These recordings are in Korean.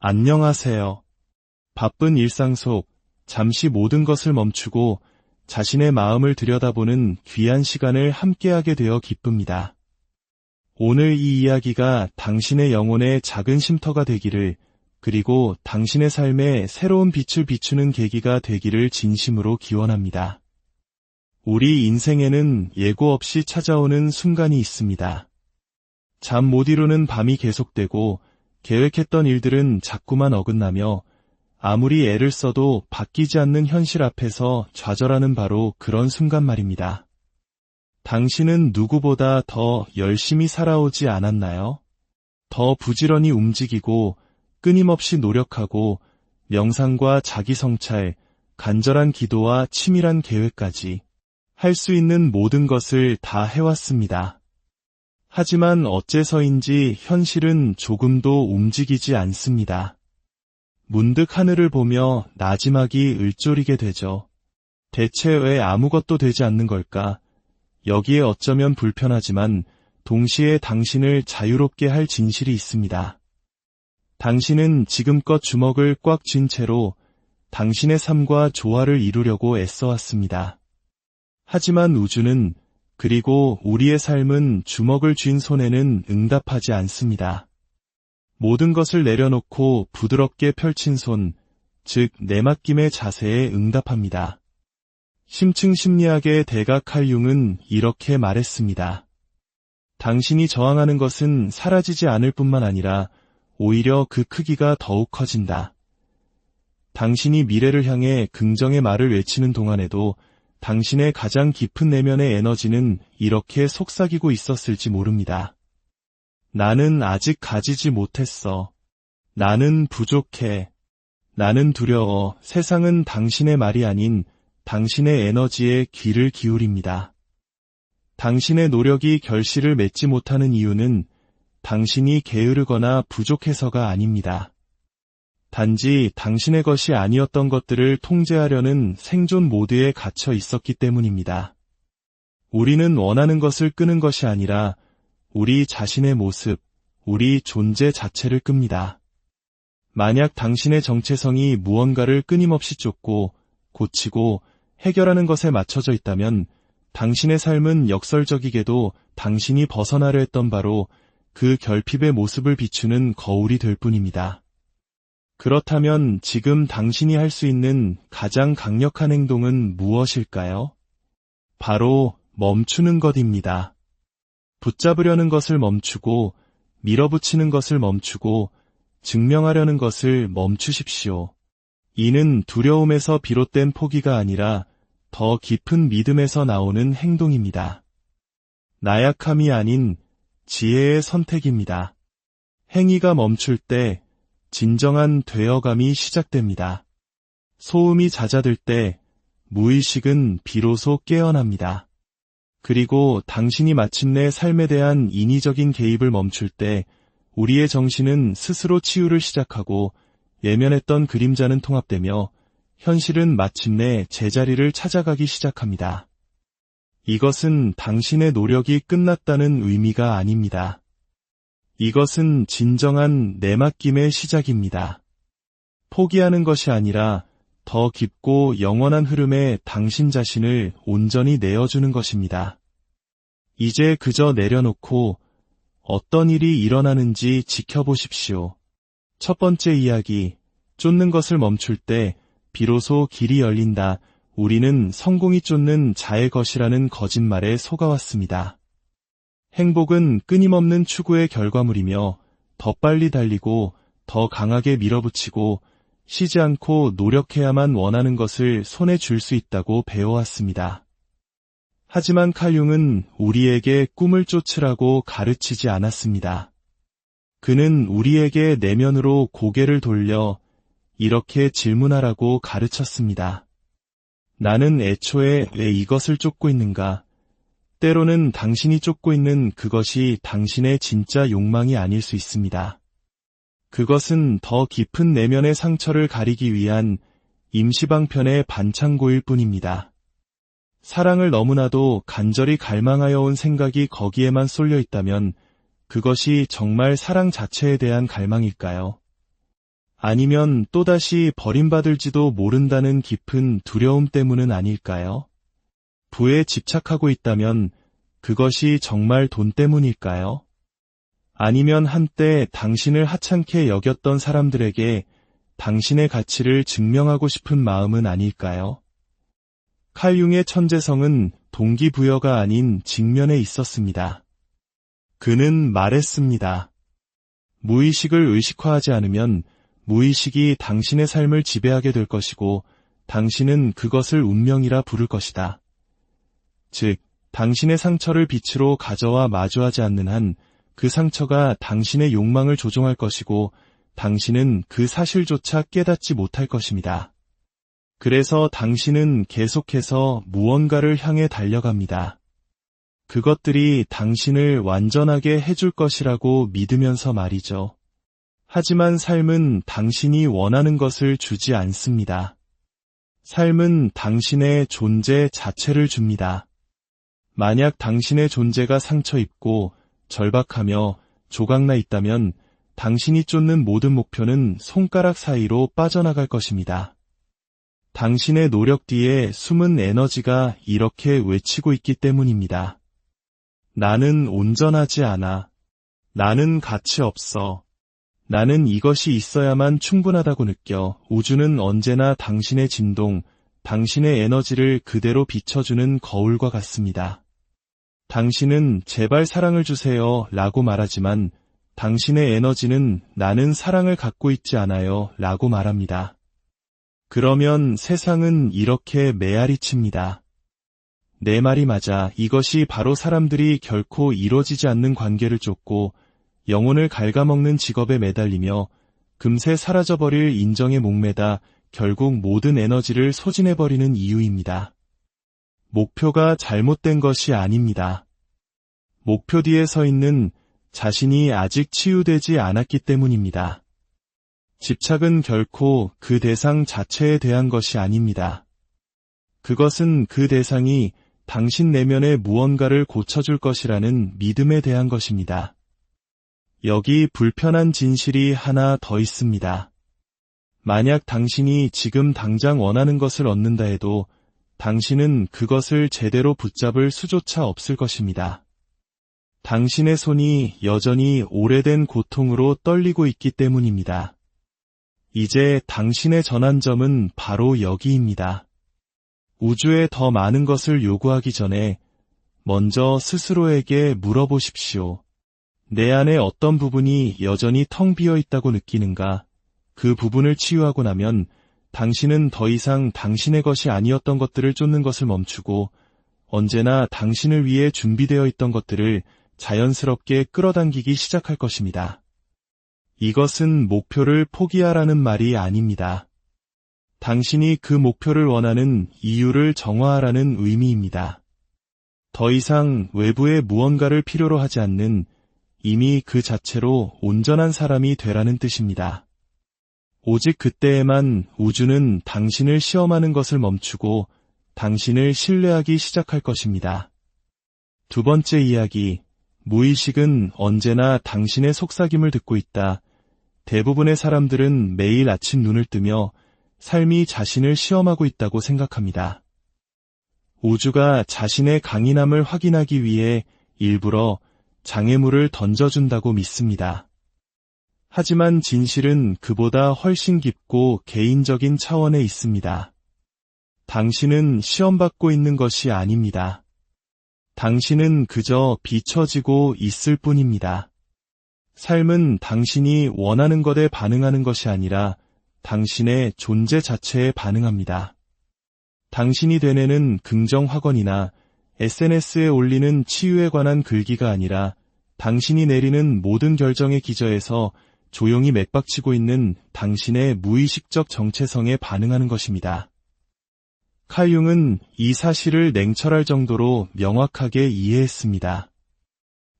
안녕하세요. 바쁜 일상 속 잠시 모든 것을 멈추고 자신의 마음을 들여다보는 귀한 시간을 함께하게 되어 기쁩니다. 오늘 이 이야기가 당신의 영혼의 작은 쉼터가 되기를, 그리고 당신의 삶에 새로운 빛을 비추는 계기가 되기를 진심으로 기원합니다. 우리 인생에는 예고 없이 찾아오는 순간이 있습니다. 잠 못 이루는 밤이 계속되고 계획했던 일들은 자꾸만 어긋나며 아무리 애를 써도 바뀌지 않는 현실 앞에서 좌절하는 바로 그런 순간 말입니다. 당신은 누구보다 더 열심히 살아오지 않았나요? 더 부지런히 움직이고 끊임없이 노력하고 명상과 자기 성찰, 간절한 기도와 치밀한 계획까지 할 수 있는 모든 것을 다 해왔습니다. 하지만 어째서인지 현실은 조금도 움직이지 않습니다. 문득 하늘을 보며 나지막이 을조리게 되죠. 대체 왜 아무것도 되지 않는 걸까? 여기에 어쩌면 불편하지만 동시에 당신을 자유롭게 할 진실이 있습니다. 당신은 지금껏 주먹을 꽉 쥔 채로 당신의 삶과 조화를 이루려고 애써왔습니다. 하지만 우주는, 그리고 우리의 삶은 주먹을 쥔 손에는 응답하지 않습니다. 모든 것을 내려놓고 부드럽게 펼친 손, 즉 내맡김의 자세에 응답합니다. 심층 심리학의 대가 칼 융은 이렇게 말했습니다. 당신이 저항하는 것은 사라지지 않을 뿐만 아니라 오히려 그 크기가 더욱 커진다. 당신이 미래를 향해 긍정의 말을 외치는 동안에도 당신의 가장 깊은 내면의 에너지는 이렇게 속삭이고 있었을지 모릅니다. 나는 아직 가지지 못했어. 나는 부족해. 나는 두려워. 세상은 당신의 말이 아닌 당신의 에너지에 귀를 기울입니다. 당신의 노력이 결실을 맺지 못하는 이유는 당신이 게으르거나 부족해서가 아닙니다. 단지 당신의 것이 아니었던 것들을 통제하려는 생존 모드에 갇혀 있었기 때문입니다. 우리는 원하는 것을 끄는 것이 아니라 우리 자신의 모습, 우리 존재 자체를 끕니다. 만약 당신의 정체성이 무언가를 끊임없이 쫓고 고치고 해결하는 것에 맞춰져 있다면 당신의 삶은 역설적이게도 당신이 벗어나려 했던 바로 그 결핍의 모습을 비추는 거울이 될 뿐입니다. 그렇다면 지금 당신이 할 수 있는 가장 강력한 행동은 무엇일까요? 바로 멈추는 것입니다. 붙잡으려는 것을 멈추고 밀어붙이는 것을 멈추고 증명하려는 것을 멈추십시오. 이는 두려움에서 비롯된 포기가 아니라 더 깊은 믿음에서 나오는 행동입니다. 나약함이 아닌 지혜의 선택입니다. 행위가 멈출 때 진정한 되어감이 시작됩니다. 소음이 잦아들 때 무의식은 비로소 깨어납니다. 그리고 당신이 마침내 삶에 대한 인위적인 개입을 멈출 때 우리의 정신은 스스로 치유를 시작하고 예면했던 그림자는 통합되며 현실은 마침내 제자리를 찾아가기 시작합니다. 이것은 당신의 노력이 끝났다는 의미가 아닙니다. 이것은 진정한 내맡김의 시작입니다. 포기하는 것이 아니라 더 깊고 영원한 흐름에 당신 자신을 온전히 내어주는 것입니다. 이제 그저 내려놓고 어떤 일이 일어나는지 지켜보십시오. 첫 번째 이야기, 쫓는 것을 멈출 때 비로소 길이 열린다. 우리는 성공이 쫓는 자의 것이라는 거짓말에 속아왔습니다. 행복은 끊임없는 추구의 결과물이며 더 빨리 달리고 더 강하게 밀어붙이고 쉬지 않고 노력해야만 원하는 것을 손에 줄 수 있다고 배워왔습니다. 하지만 칼 융은 우리에게 꿈을 쫓으라고 가르치지 않았습니다. 그는 우리에게 내면으로 고개를 돌려 이렇게 질문하라고 가르쳤습니다. 나는 애초에 왜 이것을 쫓고 있는가? 때로는 당신이 쫓고 있는 그것이 당신의 진짜 욕망이 아닐 수 있습니다. 그것은 더 깊은 내면의 상처를 가리기 위한 임시방편의 반창고일 뿐입니다. 사랑을 너무나도 간절히 갈망하여 온 생각이 거기에만 쏠려 있다면 그것이 정말 사랑 자체에 대한 갈망일까요? 아니면 또다시 버림받을지도 모른다는 깊은 두려움 때문은 아닐까요? 부에 집착하고 있다면 그것이 정말 돈 때문일까요? 아니면 한때 당신을 하찮게 여겼던 사람들에게 당신의 가치를 증명하고 싶은 마음은 아닐까요? 칼 융의 천재성은 동기부여가 아닌 직면에 있었습니다. 그는 말했습니다. 무의식을 의식화하지 않으면 무의식이 당신의 삶을 지배하게 될 것이고 당신은 그것을 운명이라 부를 것이다. 즉, 당신의 상처를 빛으로 가져와 마주하지 않는 한 그 상처가 당신의 욕망을 조종할 것이고 당신은 그 사실조차 깨닫지 못할 것입니다. 그래서 당신은 계속해서 무언가를 향해 달려갑니다. 그것들이 당신을 완전하게 해줄 것이라고 믿으면서 말이죠. 하지만 삶은 당신이 원하는 것을 주지 않습니다. 삶은 당신의 존재 자체를 줍니다. 만약 당신의 존재가 상처 입고 절박하며 조각나 있다면 당신이 쫓는 모든 목표는 손가락 사이로 빠져나갈 것입니다. 당신의 노력 뒤에 숨은 에너지가 이렇게 외치고 있기 때문입니다. 나는 온전하지 않아. 나는 가치 없어. 나는 이것이 있어야만 충분하다고 느껴. 우주는 언제나 당신의 진동, 당신의 에너지를 그대로 비춰주는 거울과 같습니다. 당신은 제발 사랑을 주세요 라고 말하지만 당신의 에너지는 나는 사랑을 갖고 있지 않아요 라고 말합니다. 그러면 세상은 이렇게 메아리칩니다. 내 말이 맞아. 이것이 바로 사람들이 결코 이루어지지 않는 관계를 쫓고 영혼을 갉아먹는 직업에 매달리며 금세 사라져버릴 인정에 목매다 결국 모든 에너지를 소진해버리는 이유입니다. 목표가 잘못된 것이 아닙니다. 목표 뒤에 서 있는 자신이 아직 치유되지 않았기 때문입니다. 집착은 결코 그 대상 자체에 대한 것이 아닙니다. 그것은 그 대상이 당신 내면의 무언가를 고쳐줄 것이라는 믿음에 대한 것입니다. 여기 불편한 진실이 하나 더 있습니다. 만약 당신이 지금 당장 원하는 것을 얻는다 해도 당신은 그것을 제대로 붙잡을 수조차 없을 것입니다. 당신의 손이 여전히 오래된 고통으로 떨리고 있기 때문입니다. 이제 당신의 전환점은 바로 여기입니다. 우주에 더 많은 것을 요구하기 전에 먼저 스스로에게 물어보십시오. 내 안에 어떤 부분이 여전히 텅 비어 있다고 느끼는가? 그 부분을 치유하고 나면 당신은 더 이상 당신의 것이 아니었던 것들을 쫓는 것을 멈추고 언제나 당신을 위해 준비되어 있던 것들을 자연스럽게 끌어당기기 시작할 것입니다. 이것은 목표를 포기하라는 말이 아닙니다. 당신이 그 목표를 원하는 이유를 정화하라는 의미입니다. 더 이상 외부의 무언가를 필요로 하지 않는 이미 그 자체로 온전한 사람이 되라는 뜻입니다. 오직 그때에만 우주는 당신을 시험하는 것을 멈추고 당신을 신뢰하기 시작할 것입니다. 두 번째 이야기, 무의식은 언제나 당신의 속삭임을 듣고 있다. 대부분의 사람들은 매일 아침 눈을 뜨며 삶이 자신을 시험하고 있다고 생각합니다. 우주가 자신의 강인함을 확인하기 위해 일부러 장애물을 던져준다고 믿습니다. 하지만 진실은 그보다 훨씬 깊고 개인적인 차원에 있습니다. 당신은 시험받고 있는 것이 아닙니다. 당신은 그저 비춰지고 있을 뿐입니다. 삶은 당신이 원하는 것에 반응하는 것이 아니라 당신의 존재 자체에 반응합니다. 당신이 되뇌는 긍정 확언이나 SNS에 올리는 치유에 관한 글귀가 아니라 당신이 내리는 모든 결정의 기저에서 조용히 맥박치고 있는 당신의 무의식적 정체성에 반응하는 것입니다. 칼 융은 이 사실을 냉철할 정도로 명확하게 이해했습니다.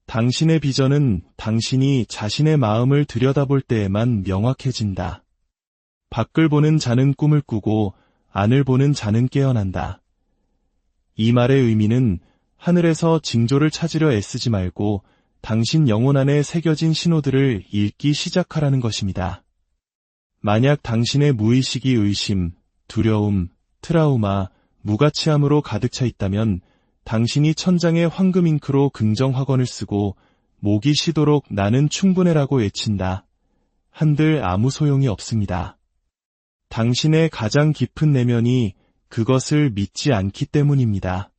당신의 비전은 당신이 자신의 마음을 들여다볼 때에만 명확해진다. 밖을 보는 자는 꿈을 꾸고 안을 보는 자는 깨어난다. 이 말의 의미는 하늘에서 징조를 찾으려 애쓰지 말고 당신 영혼 안에 새겨진 신호들을 읽기 시작하라는 것입니다. 만약 당신의 무의식이 의심, 두려움, 트라우마, 무가치함으로 가득 차 있다면 당신이 천장에 황금 잉크로 긍정 확언을 쓰고 목이 쉬도록 나는 충분해라고 외친다. 한들 아무 소용이 없습니다. 당신의 가장 깊은 내면이 그것을 믿지 않기 때문입니다.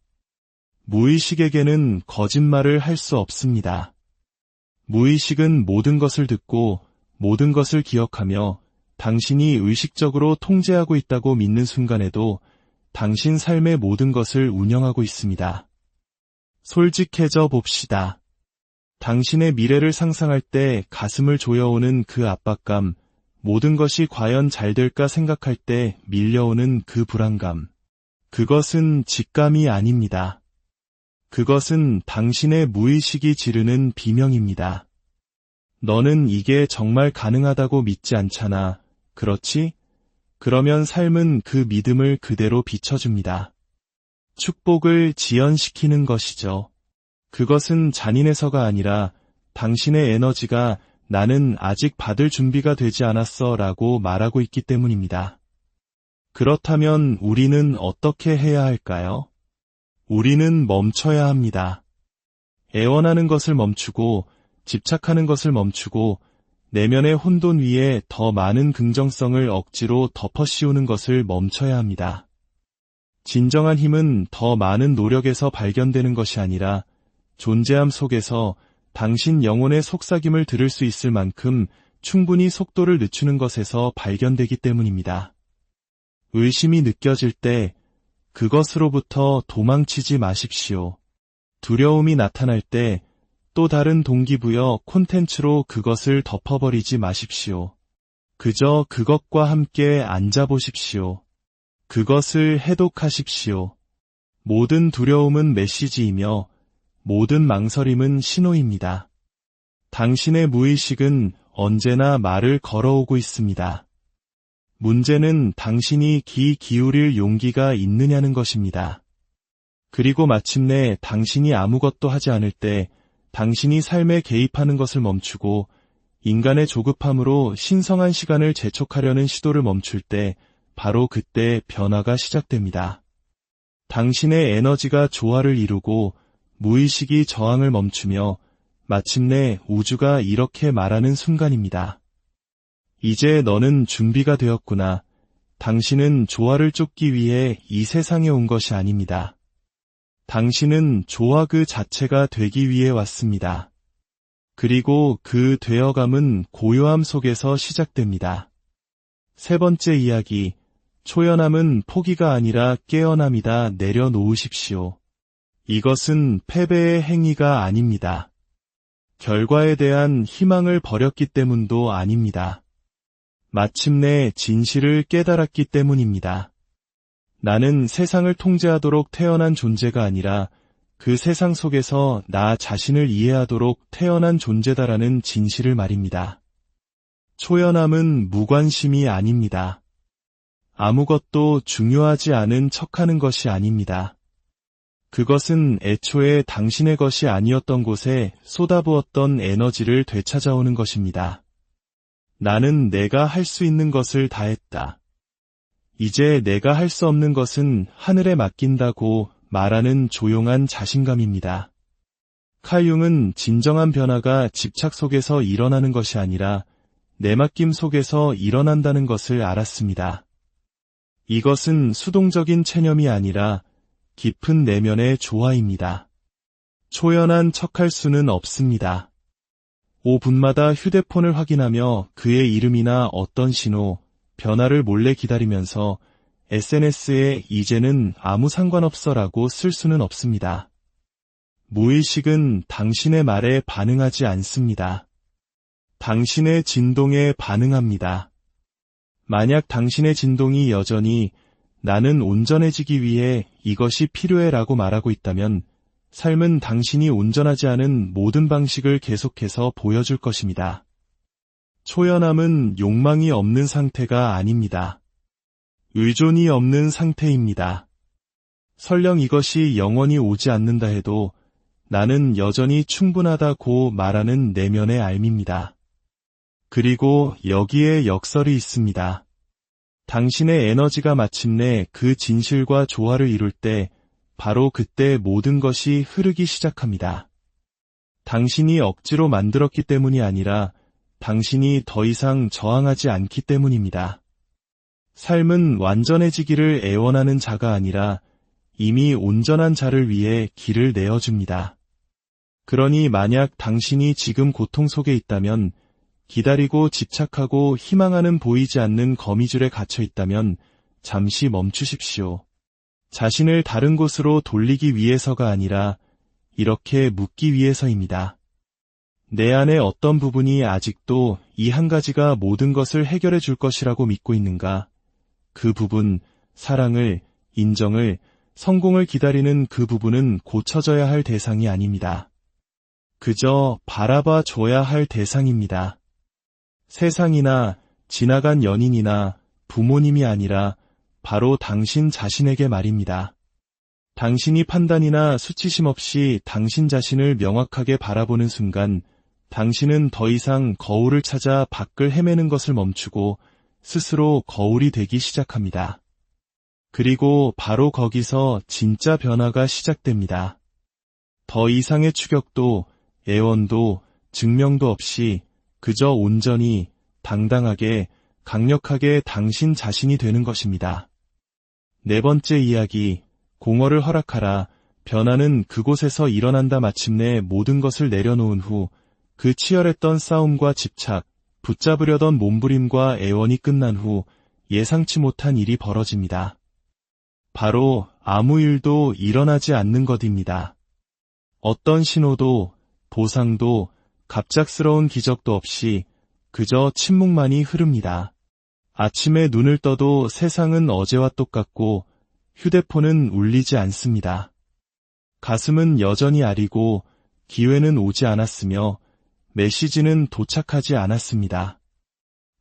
무의식에게는 거짓말을 할 수 없습니다. 무의식은 모든 것을 듣고 모든 것을 기억하며 당신이 의식적으로 통제하고 있다고 믿는 순간에도 당신 삶의 모든 것을 운영하고 있습니다. 솔직해져 봅시다. 당신의 미래를 상상할 때 가슴을 조여오는 그 압박감, 모든 것이 과연 잘 될까 생각할 때 밀려오는 그 불안감. 그것은 직감이 아닙니다. 그것은 당신의 무의식이 지르는 비명입니다. 너는 이게 정말 가능하다고 믿지 않잖아. 그렇지? 그러면 삶은 그 믿음을 그대로 비춰줍니다. 축복을 지연시키는 것이죠. 그것은 잔인해서가 아니라 당신의 에너지가 나는 아직 받을 준비가 되지 않았어 라고 말하고 있기 때문입니다. 그렇다면 우리는 어떻게 해야 할까요? 우리는 멈춰야 합니다. 애원하는 것을 멈추고 집착하는 것을 멈추고 내면의 혼돈 위에 더 많은 긍정성을 억지로 덮어 씌우는 것을 멈춰야 합니다. 진정한 힘은 더 많은 노력에서 발견되는 것이 아니라 존재함 속에서 당신 영혼의 속삭임을 들을 수 있을 만큼 충분히 속도를 늦추는 것에서 발견되기 때문입니다. 의심이 느껴질 때 그것으로부터 도망치지 마십시오. 두려움이 나타날 때 또 다른 동기부여 콘텐츠로 그것을 덮어버리지 마십시오. 그저 그것과 함께 앉아보십시오. 그것을 해독하십시오. 모든 두려움은 메시지이며 모든 망설임은 신호입니다. 당신의 무의식은 언제나 말을 걸어오고 있습니다. 문제는 당신이 귀 기울일 용기가 있느냐는 것입니다. 그리고 마침내 당신이 아무것도 하지 않을 때 당신이 삶에 개입하는 것을 멈추고 인간의 조급함으로 신성한 시간을 재촉하려는 시도를 멈출 때 바로 그때 변화가 시작됩니다. 당신의 에너지가 조화를 이루고 무의식이 저항을 멈추며 마침내 우주가 이렇게 말하는 순간입니다. 이제 너는 준비가 되었구나. 당신은 조화를 쫓기 위해 이 세상에 온 것이 아닙니다. 당신은 조화 그 자체가 되기 위해 왔습니다. 그리고 그 되어감은 고요함 속에서 시작됩니다. 세 번째 이야기, 초연함은 포기가 아니라 깨어남이다. 내려놓으십시오. 이것은 패배의 행위가 아닙니다. 결과에 대한 희망을 버렸기 때문도 아닙니다. 마침내 진실을 깨달았기 때문입니다. 나는 세상을 통제하도록 태어난 존재가 아니라 그 세상 속에서 나 자신을 이해하도록 태어난 존재다라는 진실을 말입니다. 초연함은 무관심이 아닙니다. 아무것도 중요하지 않은 척하는 것이 아닙니다. 그것은 애초에 당신의 것이 아니었던 곳에 쏟아부었던 에너지를 되찾아오는 것입니다. 나는 내가 할 수 있는 것을 다했다. 이제 내가 할 수 없는 것은 하늘에 맡긴다고 말하는 조용한 자신감입니다. 칼융은 진정한 변화가 집착 속에서 일어나는 것이 아니라 내맡김 속에서 일어난다는 것을 알았습니다. 이것은 수동적인 체념이 아니라 깊은 내면의 조화입니다. 초연한 척할 수는 없습니다. 5분마다 휴대폰을 확인하며 그의 이름이나 어떤 신호, 변화를 몰래 기다리면서 SNS에 이제는 아무 상관없어라고 쓸 수는 없습니다. 무의식은 당신의 말에 반응하지 않습니다. 당신의 진동에 반응합니다. 만약 당신의 진동이 여전히 나는 온전해지기 위해 이것이 필요해라고 말하고 있다면 삶은 당신이 온전하지 않은 모든 방식을 계속해서 보여줄 것입니다. 초연함은 욕망이 없는 상태가 아닙니다. 의존이 없는 상태입니다. 설령 이것이 영원히 오지 않는다 해도 나는 여전히 충분하다고 말하는 내면의 알미입니다. 그리고 여기에 역설이 있습니다. 당신의 에너지가 마침내 그 진실과 조화를 이룰 때 바로 그때 모든 것이 흐르기 시작합니다. 당신이 억지로 만들었기 때문이 아니라 당신이 더 이상 저항하지 않기 때문입니다. 삶은 완전해지기를 애원하는 자가 아니라 이미 온전한 자를 위해 길을 내어줍니다. 그러니 만약 당신이 지금 고통 속에 있다면, 기다리고 집착하고 희망하는 보이지 않는 거미줄에 갇혀 있다면 잠시 멈추십시오. 자신을 다른 곳으로 돌리기 위해서가 아니라 이렇게 묻기 위해서입니다. 내 안에 어떤 부분이 아직도 이 한 가지가 모든 것을 해결해 줄 것이라고 믿고 있는가? 그 부분, 사랑을, 인정을, 성공을 기다리는 그 부분은 고쳐져야 할 대상이 아닙니다. 그저 바라봐 줘야 할 대상입니다. 세상이나 지나간 연인이나 부모님이 아니라 바로 당신 자신에게 말입니다. 당신이 판단이나 수치심 없이 당신 자신을 명확하게 바라보는 순간 당신은 더 이상 거울을 찾아 밖을 헤매는 것을 멈추고 스스로 거울이 되기 시작합니다. 그리고 바로 거기서 진짜 변화가 시작됩니다. 더 이상의 추격도 애원도 증명도 없이 그저 온전히 당당하게 강력하게 당신 자신이 되는 것입니다. 네 번째 이야기, 공허를 허락하라. 변화는 그곳에서 일어난다. 마침내 모든 것을 내려놓은 후 그 치열했던 싸움과 집착, 붙잡으려던 몸부림과 애원이 끝난 후 예상치 못한 일이 벌어집니다. 바로 아무 일도 일어나지 않는 것입니다. 어떤 신호도, 보상도, 갑작스러운 기적도 없이 그저 침묵만이 흐릅니다. 아침에 눈을 떠도 세상은 어제와 똑같고 휴대폰은 울리지 않습니다. 가슴은 여전히 아리고 기회는 오지 않았으며 메시지는 도착하지 않았습니다.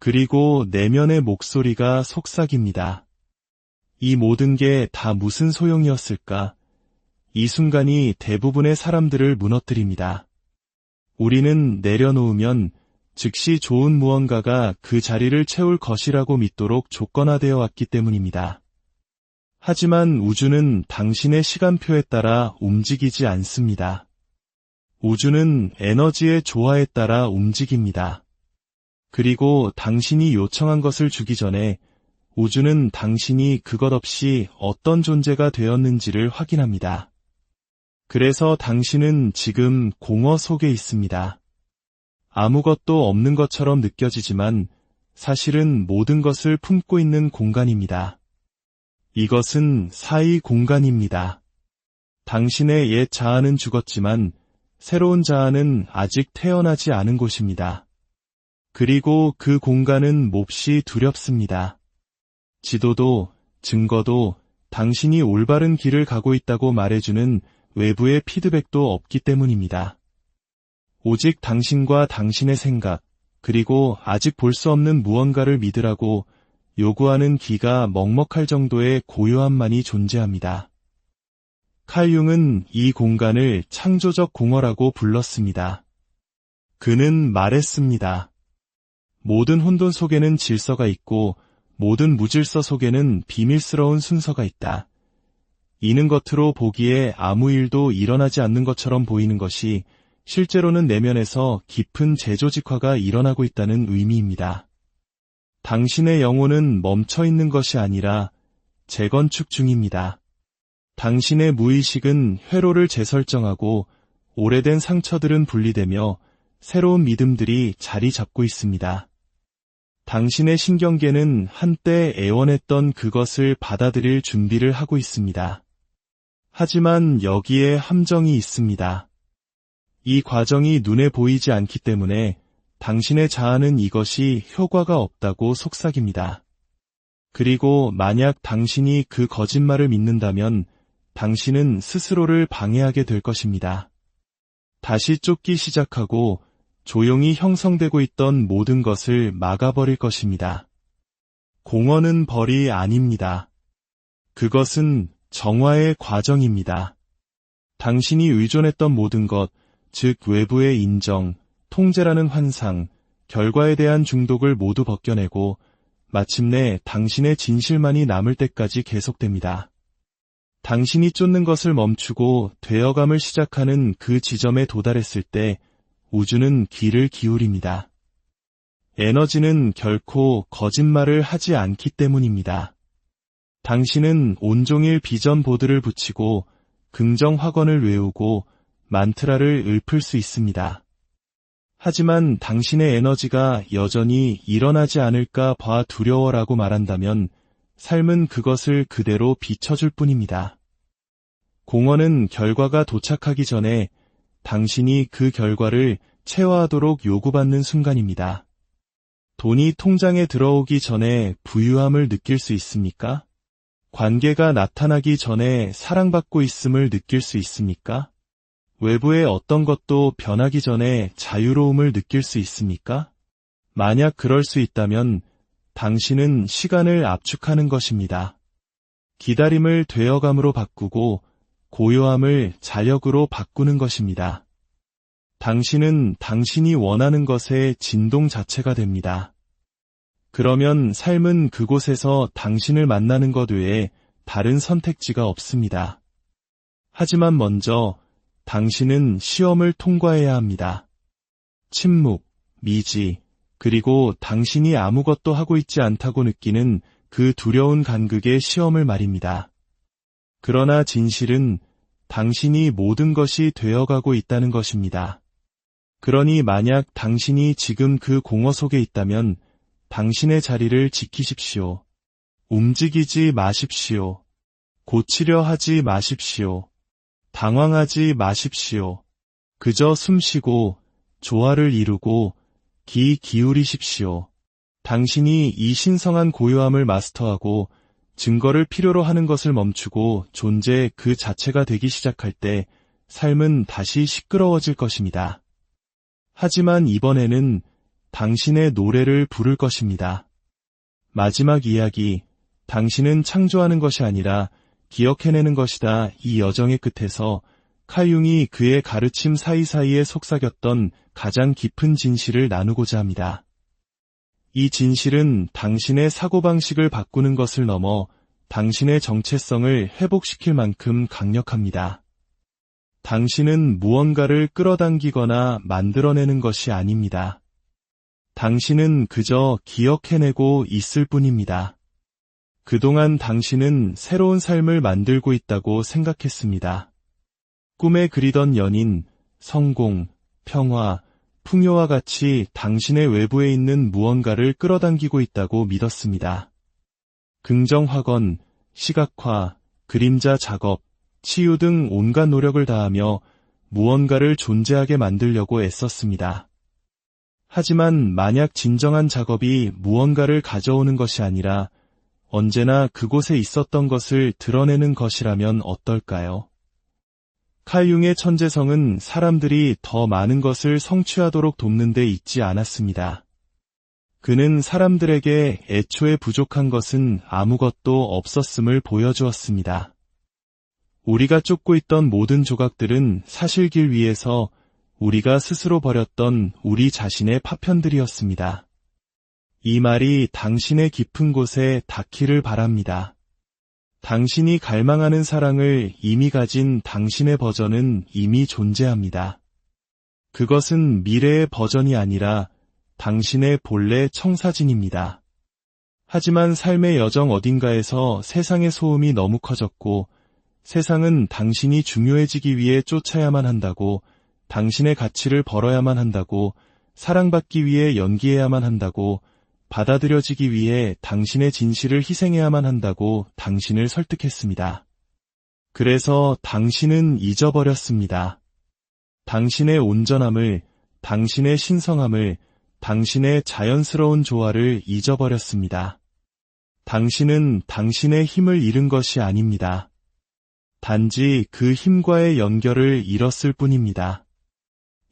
그리고 내면의 목소리가 속삭입니다. 이 모든 게 다 무슨 소용이었을까? 이 순간이 대부분의 사람들을 무너뜨립니다. 우리는 내려놓으면 즉시 좋은 무언가가 그 자리를 채울 것이라고 믿도록 조건화되어 왔기 때문입니다. 하지만 우주는 당신의 시간표에 따라 움직이지 않습니다. 우주는 에너지의 조화에 따라 움직입니다. 그리고 당신이 요청한 것을 주기 전에 우주는 당신이 그것 없이 어떤 존재가 되었는지를 확인합니다. 그래서 당신은 지금 공허 속에 있습니다. 아무것도 없는 것처럼 느껴지지만 사실은 모든 것을 품고 있는 공간입니다. 이것은 사이 공간입니다. 당신의 옛 자아는 죽었지만 새로운 자아는 아직 태어나지 않은 곳입니다. 그리고 그 공간은 몹시 두렵습니다. 지도도 증거도 당신이 올바른 길을 가고 있다고 말해주는 외부의 피드백도 없기 때문입니다. 오직 당신과 당신의 생각, 그리고 아직 볼 수 없는 무언가를 믿으라고 요구하는 귀가 먹먹할 정도의 고요함만이 존재합니다. 칼 융은 이 공간을 창조적 공허라고 불렀습니다. 그는 말했습니다. 모든 혼돈 속에는 질서가 있고 모든 무질서 속에는 비밀스러운 순서가 있다. 이는 겉으로 보기에 아무 일도 일어나지 않는 것처럼 보이는 것이 실제로는 내면에서 깊은 재조직화가 일어나고 있다는 의미입니다. 당신의 영혼은 멈춰 있는 것이 아니라 재건축 중입니다. 당신의 무의식은 회로를 재설정하고 오래된 상처들은 분리되며 새로운 믿음들이 자리 잡고 있습니다. 당신의 신경계는 한때 애원했던 그것을 받아들일 준비를 하고 있습니다. 하지만 여기에 함정이 있습니다. 이 과정이 눈에 보이지 않기 때문에 당신의 자아는 이것이 효과가 없다고 속삭입니다. 그리고 만약 당신이 그 거짓말을 믿는다면 당신은 스스로를 방해하게 될 것입니다. 다시 쫓기 시작하고 조용히 형성되고 있던 모든 것을 막아버릴 것입니다. 공허는 벌이 아닙니다. 그것은 정화의 과정입니다. 당신이 의존했던 모든 것, 즉 외부의 인정, 통제라는 환상, 결과에 대한 중독을 모두 벗겨내고 마침내 당신의 진실만이 남을 때까지 계속됩니다. 당신이 쫓는 것을 멈추고 되어감을 시작하는 그 지점에 도달했을 때 우주는 귀를 기울입니다. 에너지는 결코 거짓말을 하지 않기 때문입니다. 당신은 온종일 비전 보드를 붙이고 긍정 확언을 외우고 만트라를 읊을 수 있습니다. 하지만 당신의 에너지가 여전히 일어나지 않을까 봐 두려워라고 말한다면 삶은 그것을 그대로 비춰줄 뿐입니다. 공헌은 결과가 도착하기 전에 당신이 그 결과를 체화하도록 요구받는 순간입니다. 돈이 통장에 들어오기 전에 부유함을 느낄 수 있습니까? 관계가 나타나기 전에 사랑받고 있음을 느낄 수 있습니까? 외부의 어떤 것도 변하기 전에 자유로움을 느낄 수 있습니까? 만약 그럴 수 있다면 당신은 시간을 압축하는 것입니다. 기다림을 되어감으로 바꾸고 고요함을 자력으로 바꾸는 것입니다. 당신은 당신이 원하는 것의 진동 자체가 됩니다. 그러면 삶은 그곳에서 당신을 만나는 것 외에 다른 선택지가 없습니다. 하지만 먼저 당신은 시험을 통과해야 합니다. 침묵, 미지, 그리고 당신이 아무것도 하고 있지 않다고 느끼는 그 두려운 간극의 시험을 말입니다. 그러나 진실은 당신이 모든 것이 되어가고 있다는 것입니다. 그러니 만약 당신이 지금 그 공허 속에 있다면 당신의 자리를 지키십시오. 움직이지 마십시오. 고치려 하지 마십시오. 당황하지 마십시오. 그저 숨쉬고 조화를 이루고 귀 기울이십시오. 당신이 이 신성한 고요함을 마스터하고 증거를 필요로 하는 것을 멈추고 존재 그 자체가 되기 시작할 때 삶은 다시 시끄러워질 것입니다. 하지만 이번에는 당신의 노래를 부를 것입니다. 마지막 이야기, 당신은 창조하는 것이 아니라 기억해내는 것이다. 이 여정의 끝에서 칼융이 그의 가르침 사이사이에 속삭였던 가장 깊은 진실을 나누고자 합니다. 이 진실은 당신의 사고방식을 바꾸는 것을 넘어 당신의 정체성을 회복시킬 만큼 강력합니다. 당신은 무언가를 끌어당기거나 만들어내는 것이 아닙니다. 당신은 그저 기억해내고 있을 뿐입니다. 그동안 당신은 새로운 삶을 만들고 있다고 생각했습니다. 꿈에 그리던 연인, 성공, 평화, 풍요와 같이 당신의 외부에 있는 무언가를 끌어당기고 있다고 믿었습니다. 긍정 확언, 시각화, 그림자 작업, 치유 등 온갖 노력을 다하며 무언가를 존재하게 만들려고 애썼습니다. 하지만 만약 진정한 작업이 무언가를 가져오는 것이 아니라 언제나 그곳에 있었던 것을 드러내는 것이라면 어떨까요? 칼융의 천재성은 사람들이 더 많은 것을 성취하도록 돕는 데 있지 않았습니다. 그는 사람들에게 애초에 부족한 것은 아무것도 없었음을 보여주었습니다. 우리가 쫓고 있던 모든 조각들은 사실길 위에서 우리가 스스로 버렸던 우리 자신의 파편들이었습니다. 이 말이 당신의 깊은 곳에 닿기를 바랍니다. 당신이 갈망하는 사랑을 이미 가진 당신의 버전은 이미 존재합니다. 그것은 미래의 버전이 아니라 당신의 본래 청사진입니다. 하지만 삶의 여정 어딘가에서 세상의 소음이 너무 커졌고 세상은 당신이 중요해지기 위해 쫓아야만 한다고, 당신의 가치를 벌어야만 한다고, 사랑받기 위해 연기해야만 한다고, 받아들여지기 위해 당신의 진실을 희생해야만 한다고 당신을 설득했습니다. 그래서 당신은 잊어버렸습니다. 당신의 온전함을, 당신의 신성함을, 당신의 자연스러운 조화를 잊어버렸습니다. 당신은 당신의 힘을 잃은 것이 아닙니다. 단지 그 힘과의 연결을 잃었을 뿐입니다.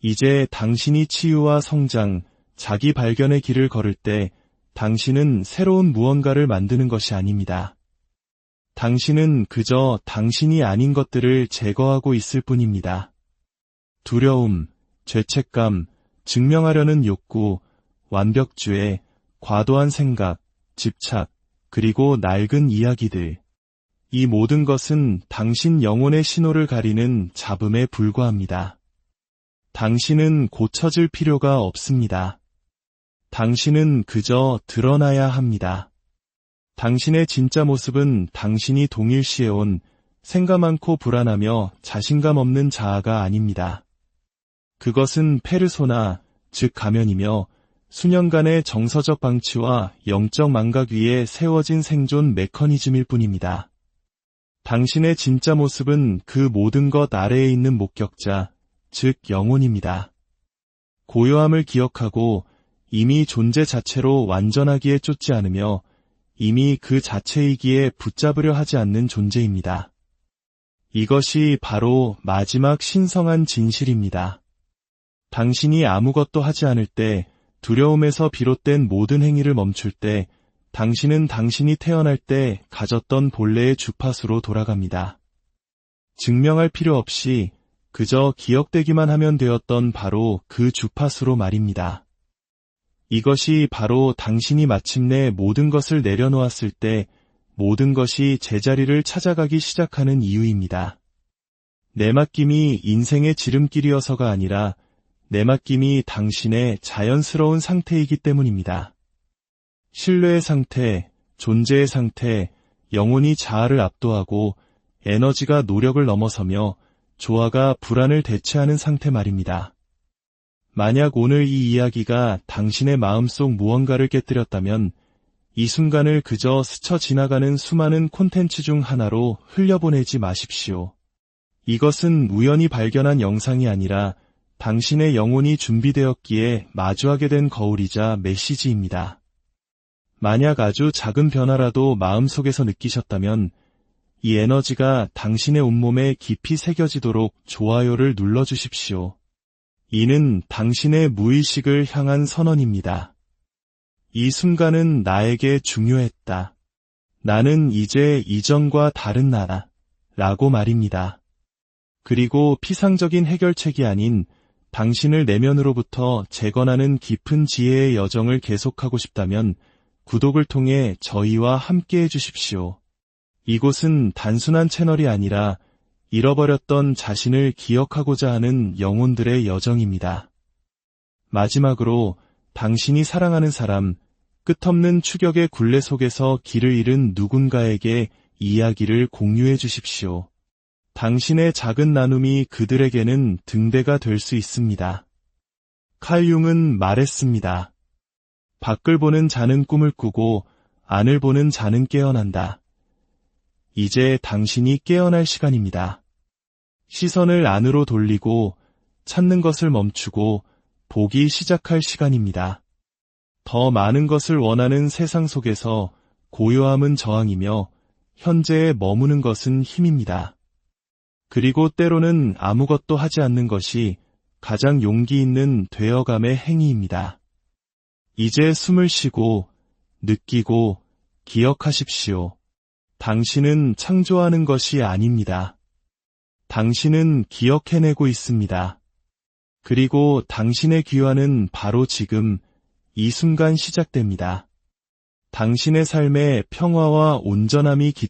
이제 당신이 치유와 성장, 자기 발견의 길을 걸을 때 당신은 새로운 무언가를 만드는 것이 아닙니다. 당신은 그저 당신이 아닌 것들을 제거하고 있을 뿐입니다. 두려움, 죄책감, 증명하려는 욕구, 완벽주의, 과도한 생각, 집착, 그리고 낡은 이야기들. 이 모든 것은 당신 영혼의 신호를 가리는 잡음에 불과합니다. 당신은 고쳐질 필요가 없습니다. 당신은 그저 드러나야 합니다. 당신의 진짜 모습은 당신이 동일시해온 생각 많고 불안하며 자신감 없는 자아가 아닙니다. 그것은 페르소나, 즉 가면이며 수년간의 정서적 방치와 영적 망각 위에 세워진 생존 메커니즘일 뿐입니다. 당신의 진짜 모습은 그 모든 것 아래에 있는 목격자, 즉 영혼입니다. 고요함을 기억하고 이미 존재 자체로 완전하기에 쫓지 않으며 이미 그 자체이기에 붙잡으려 하지 않는 존재입니다. 이것이 바로 마지막 신성한 진실입니다. 당신이 아무것도 하지 않을 때, 두려움에서 비롯된 모든 행위를 멈출 때, 당신은 당신이 태어날 때 가졌던 본래의 주파수로 돌아갑니다. 증명할 필요 없이 그저 기억되기만 하면 되었던 바로 그 주파수로 말입니다. 이것이 바로 당신이 마침내 모든 것을 내려놓았을 때 모든 것이 제자리를 찾아가기 시작하는 이유입니다. 내맡김이 인생의 지름길이어서가 아니라 내맡김이 당신의 자연스러운 상태이기 때문입니다. 신뢰의 상태, 존재의 상태, 영혼이 자아를 압도하고 에너지가 노력을 넘어서며 조화가 불안을 대체하는 상태 말입니다. 만약 오늘 이 이야기가 당신의 마음속 무언가를 깨뜨렸다면 이 순간을 그저 스쳐 지나가는 수많은 콘텐츠 중 하나로 흘려보내지 마십시오. 이것은 우연히 발견한 영상이 아니라 당신의 영혼이 준비되었기에 마주하게 된 거울이자 메시지입니다. 만약 아주 작은 변화라도 마음속에서 느끼셨다면 이 에너지가 당신의 온몸에 깊이 새겨지도록 좋아요를 눌러주십시오. 이는 당신의 무의식을 향한 선언입니다. 이 순간은 나에게 중요했다. 나는 이제 이전과 다른 나다. 라고 말입니다. 그리고 피상적인 해결책이 아닌 당신을 내면으로부터 재건하는 깊은 지혜의 여정을 계속하고 싶다면 구독을 통해 저희와 함께 해주십시오. 이곳은 단순한 채널이 아니라 잃어버렸던 자신을 기억하고자 하는 영혼들의 여정입니다. 마지막으로 당신이 사랑하는 사람, 끝없는 추격의 굴레 속에서 길을 잃은 누군가에게 이야기를 공유해 주십시오. 당신의 작은 나눔이 그들에게는 등대가 될 수 있습니다. 칼 융은 말했습니다. 밖을 보는 자는 꿈을 꾸고 안을 보는 자는 깨어난다. 이제 당신이 깨어날 시간입니다. 시선을 안으로 돌리고 찾는 것을 멈추고 보기 시작할 시간입니다. 더 많은 것을 원하는 세상 속에서 고요함은 저항이며 현재에 머무는 것은 힘입니다. 그리고 때로는 아무것도 하지 않는 것이 가장 용기 있는 되어감의 행위입니다. 이제 숨을 쉬고 느끼고 기억하십시오. 당신은 창조하는 것이 아닙니다. 당신은 기억해내고 있습니다. 그리고 당신의 귀환은 바로 지금 이 순간 시작됩니다. 당신의 삶에 평화와 온전함이 깃들